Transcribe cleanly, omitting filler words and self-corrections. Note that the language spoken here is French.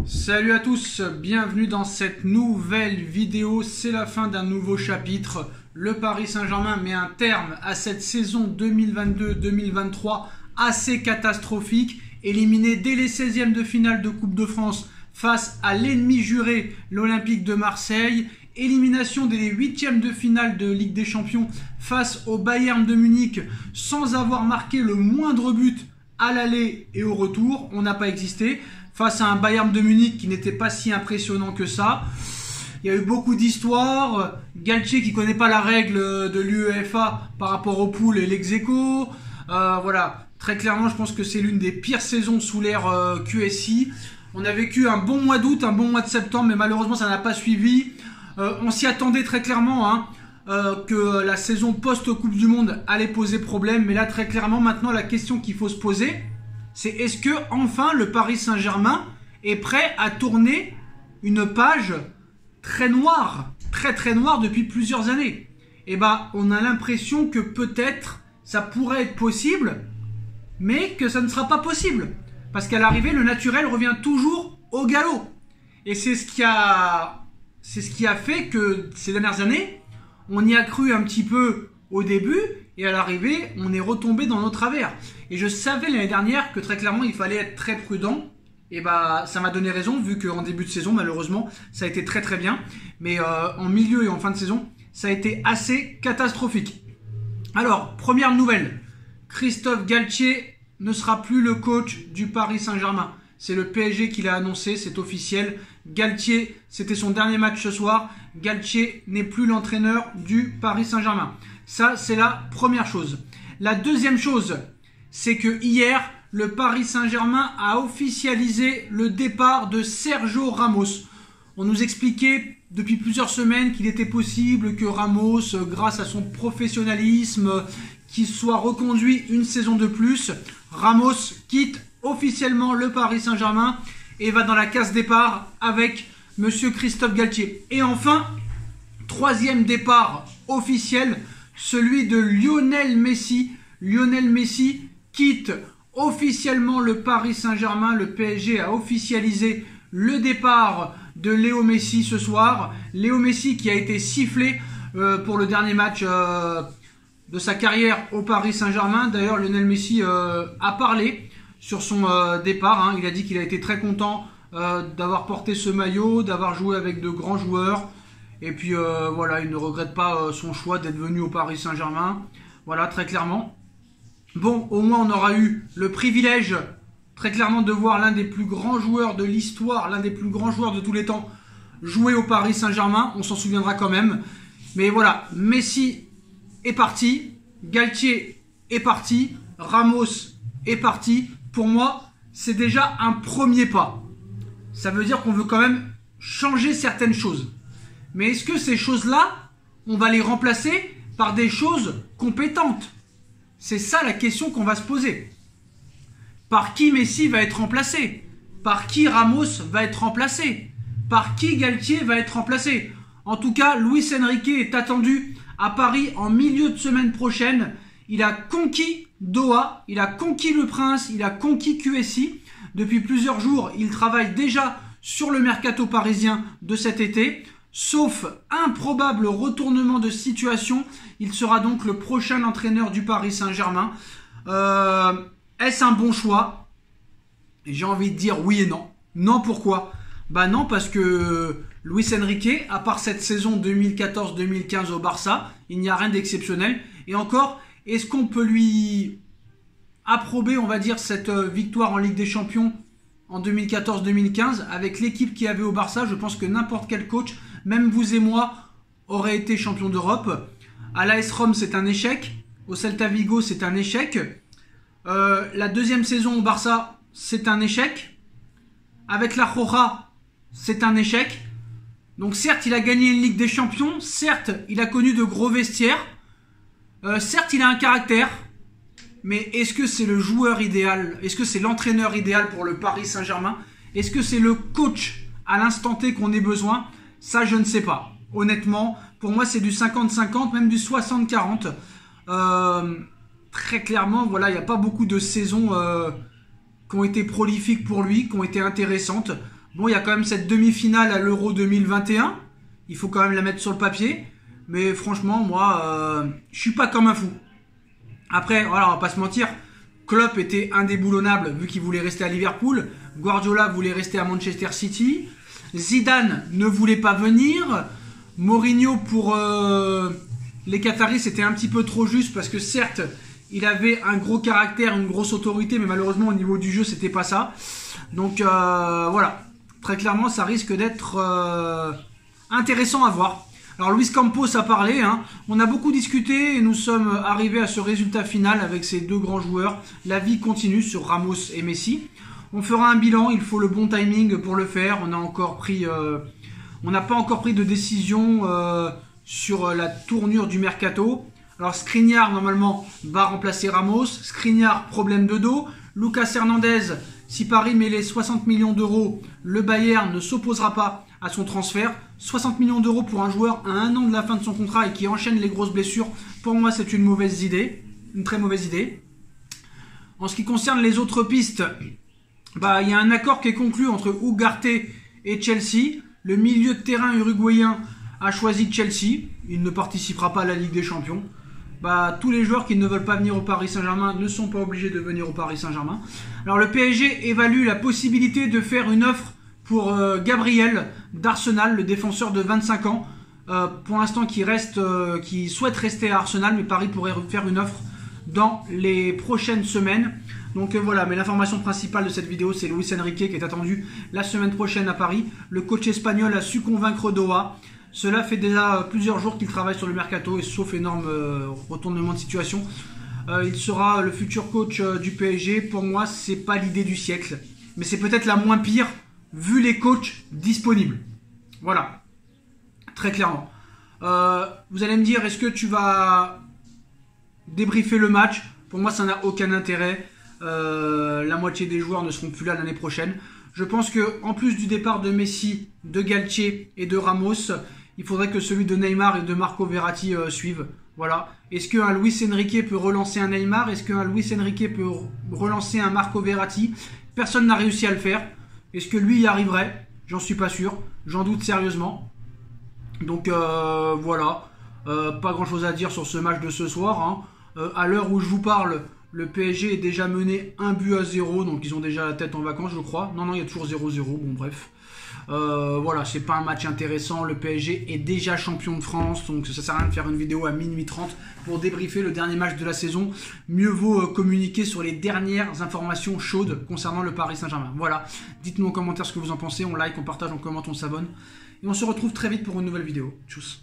Salut à tous, bienvenue dans cette nouvelle vidéo. C'est la fin d'un nouveau chapitre. Le Paris Saint-Germain met un terme à cette saison 2022-2023 assez catastrophique. Éliminé dès les 16e de finale de Coupe de France face à l'ennemi juré, l'Olympique de Marseille. Élimination dès les 8e de finale de Ligue des Champions face au Bayern de Munich sans avoir marqué le moindre but à l'aller et au retour. On n'a pas existé. Face à un Bayern de Munich qui n'était pas si impressionnant que ça. Il y a eu beaucoup d'histoires. Galtier qui ne connaît pas la règle de l'UEFA par rapport aux poules et l'ex-aequo. Voilà, très clairement, je pense que c'est l'une des pires saisons sous l'ère QSI. On a vécu un bon mois d'août, un bon mois de septembre, mais malheureusement, ça n'a pas suivi. On s'y attendait très clairement, que la saison post-Coupe du Monde allait poser problème. Mais là, très clairement, maintenant, la question qu'il faut se poser, c'est est-ce que enfin le Paris Saint-Germain est prêt à tourner une page très noire, très noire depuis plusieurs années? Et on a l'impression que peut-être ça pourrait être possible, mais que ça ne sera pas possible. Parce qu'à l'arrivée, le naturel revient toujours au galop. Et c'est ce qui a fait que ces dernières années, on y a cru un petit peu au début, et à l'arrivée, on est retombé dans nos travers. Et je savais l'année dernière que très clairement, il fallait être très prudent. Et ça m'a donné raison, vu qu'en début de saison, malheureusement, ça a été très bien. Mais en milieu et en fin de saison, ça a été assez catastrophique. Alors, première nouvelle. Christophe Galtier ne sera plus le coach du Paris Saint-Germain. C'est le PSG qui l'a annoncé, c'est officiel. Galtier, c'était son dernier match ce soir. Galtier n'est plus l'entraîneur du Paris Saint-Germain. Ça, c'est la première chose. La deuxième chose, c'est que hier, le Paris Saint-Germain a officialisé le départ de Sergio Ramos. On nous expliquait depuis plusieurs semaines qu'il était possible que Ramos, grâce à son professionnalisme, qu'il soit reconduit une saison de plus. Ramos quitte officiellement le Paris Saint-Germain et va dans la case départ avec monsieur Christophe Galtier. Et enfin, troisième départ officiel, celui de Lionel Messi. Lionel Messi quitte officiellement le Paris Saint-Germain. Le PSG a officialisé le départ de Léo Messi ce soir. Léo Messi qui a été sifflé pour le dernier match de sa carrière au Paris Saint-Germain. D'ailleurs, Lionel Messi a parlé sur son départ. Il a dit qu'il a été très content d'avoir porté ce maillot, d'avoir joué avec de grands joueurs. Et puis voilà, il ne regrette pas son choix d'être venu au Paris Saint-Germain. Voilà, très clairement. Bon, au moins on aura eu le privilège, très clairement, de voir l'un des plus grands joueurs de l'histoire, l'un des plus grands joueurs de tous les temps, jouer au Paris Saint-Germain. On s'en souviendra quand même. Mais voilà, Messi est parti, Galtier est parti, Ramos est parti. Pour moi, c'est déjà un premier pas. Ça veut dire qu'on veut quand même changer certaines choses. Mais est-ce que ces choses-là, on va les remplacer par des choses compétentes? C'est ça la question qu'on va se poser. Par qui Messi va être remplacé? Par qui Ramos va être remplacé? Par qui Galtier va être remplacé? En tout cas, Luis Enrique est attendu à Paris en milieu de semaine prochaine. Il a conquis Doha, il a conquis le Prince, il a conquis QSI. Depuis plusieurs jours, il travaille déjà sur le mercato parisien de cet été. Sauf improbable retournement de situation, il sera donc le prochain entraîneur du Paris Saint-Germain. Est-ce un bon choix? J'ai envie de dire oui et non. Non, pourquoi? Non, parce que Luis Enrique, à part cette saison 2014-2015 au Barça, il n'y a rien d'exceptionnel. Et encore, est-ce qu'on peut lui approber, on va dire, cette victoire en Ligue des Champions en 2014-2015 avec l'équipe qu'il y avait au Barça? Je pense que n'importe quel coach, même vous et moi, aurait été champion d'Europe. À l'AS Rome, c'est un échec. Au Celta Vigo, c'est un échec. La deuxième saison au Barça, c'est un échec. Avec la Roja, c'est un échec. Donc certes, il a gagné une Ligue des Champions. Certes, il a connu de gros vestiaires. Certes, il a un caractère. Mais est-ce que c'est le joueur idéal? Est-ce que c'est l'entraîneur idéal pour le Paris Saint-Germain? Est-ce que c'est le coach à l'instant T qu'on ait besoin? Ça, je ne sais pas. Honnêtement, pour moi, c'est du 50-50, même du 60-40. Très clairement, voilà, il n'y a pas beaucoup de saisons qui ont été prolifiques pour lui, qui ont été intéressantes. Bon, il y a quand même cette demi-finale à l'Euro 2021. Il faut quand même la mettre sur le papier. Mais franchement, moi, je suis pas comme un fou. Après, voilà, on va pas se mentir. Klopp était indéboulonnable vu qu'il voulait rester à Liverpool. Guardiola voulait rester à Manchester City. Zidane ne voulait pas venir. Mourinho pour les Qataris c'était un petit peu trop juste parce que certes il avait un gros caractère, une grosse autorité, mais malheureusement au niveau du jeu c'était pas ça. Donc voilà, très clairement ça risque d'être intéressant à voir. Alors Luis Campos a parlé, hein. On a beaucoup discuté et nous sommes arrivés à ce résultat final avec ces deux grands joueurs. La vie continue sur Ramos et Messi. On fera un bilan, il faut le bon timing pour le faire. On n'a pas encore pris de décision sur la tournure du mercato. Alors Skriniar normalement va remplacer Ramos. Skriniar problème de dos. Lucas Hernandez, si Paris met les 60 millions d'euros, le Bayern ne s'opposera pas à son transfert. 60 millions d'euros pour un joueur à 1 an de la fin de son contrat et qui enchaîne les grosses blessures, pour moi c'est une mauvaise idée, une très mauvaise idée. En ce qui concerne les autres pistes, il y a un accord qui est conclu entre Ugarte et Chelsea. Le milieu de terrain uruguayen a choisi Chelsea. Il ne participera pas à la Ligue des Champions. Tous les joueurs qui ne veulent pas venir au Paris Saint-Germain ne sont pas obligés de venir au Paris Saint-Germain. Alors le PSG évalue la possibilité de faire une offre pour Gabriel d'Arsenal, le défenseur de 25 ans. Pour l'instant qui souhaite rester à Arsenal, mais Paris pourrait faire une offre dans les prochaines semaines. Donc voilà, mais l'information principale de cette vidéo, c'est Luis Enrique qui est attendu la semaine prochaine à Paris. Le coach espagnol a su convaincre Doha. Cela fait déjà plusieurs jours qu'il travaille sur le mercato et sauf énorme retournement de situation, il sera le futur coach du PSG. Pour moi, c'est pas l'idée du siècle, mais c'est peut-être la moins pire vu les coachs disponibles. Voilà, très clairement. Vous allez me dire, est-ce que tu vas débriefer le match? Pour moi, ça n'a aucun intérêt. La moitié des joueurs ne seront plus là l'année prochaine. Je pense que en plus du départ de Messi, de Galtier et de Ramos, il faudrait que celui de Neymar et de Marco Verratti suive. Voilà. Est-ce qu'un Luis Enrique peut relancer un Neymar? Est-ce qu'un Luis Enrique peut relancer un Marco Verratti? Personne n'a réussi à le faire. Est-ce que lui y arriverait? J'en suis pas sûr. J'en doute sérieusement. Donc voilà. Pas grand chose à dire sur ce match de ce soir, hein. À l'heure où je vous parle, le PSG est déjà mené 1-0, donc ils ont déjà la tête en vacances, je crois. Non, il y a toujours 0-0, bon bref. Voilà, c'est pas un match intéressant. Le PSG est déjà champion de France, donc ça sert à rien de faire une vidéo à minuit 30 pour débriefer le dernier match de la saison. Mieux vaut communiquer sur les dernières informations chaudes concernant le Paris Saint-Germain. Voilà, dites-nous en commentaire ce que vous en pensez, on like, on partage, on commente, on s'abonne. Et on se retrouve très vite pour une nouvelle vidéo. Tchuss.